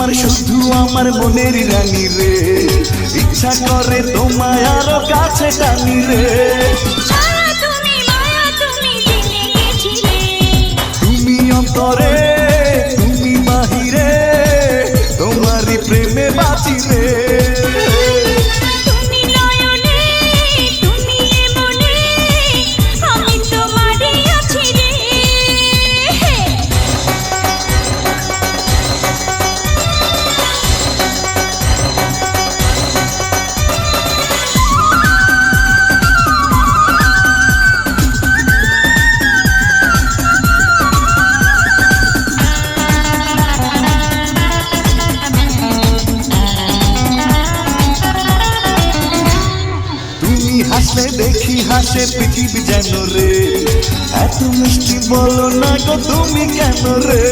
আমার শুধু আমার মনের রানী রে, ইচ্ছা করে তোমায় আরো কাছে টানি রে। তুমি অন্তরে তুমি বাহিরে, তোমারই প্রেমে বাঁচি রে। হাসলে দেখি হাসে পৃথিবী যেন রে, এত মিষ্টি বলো না গো তুমি কেন রে।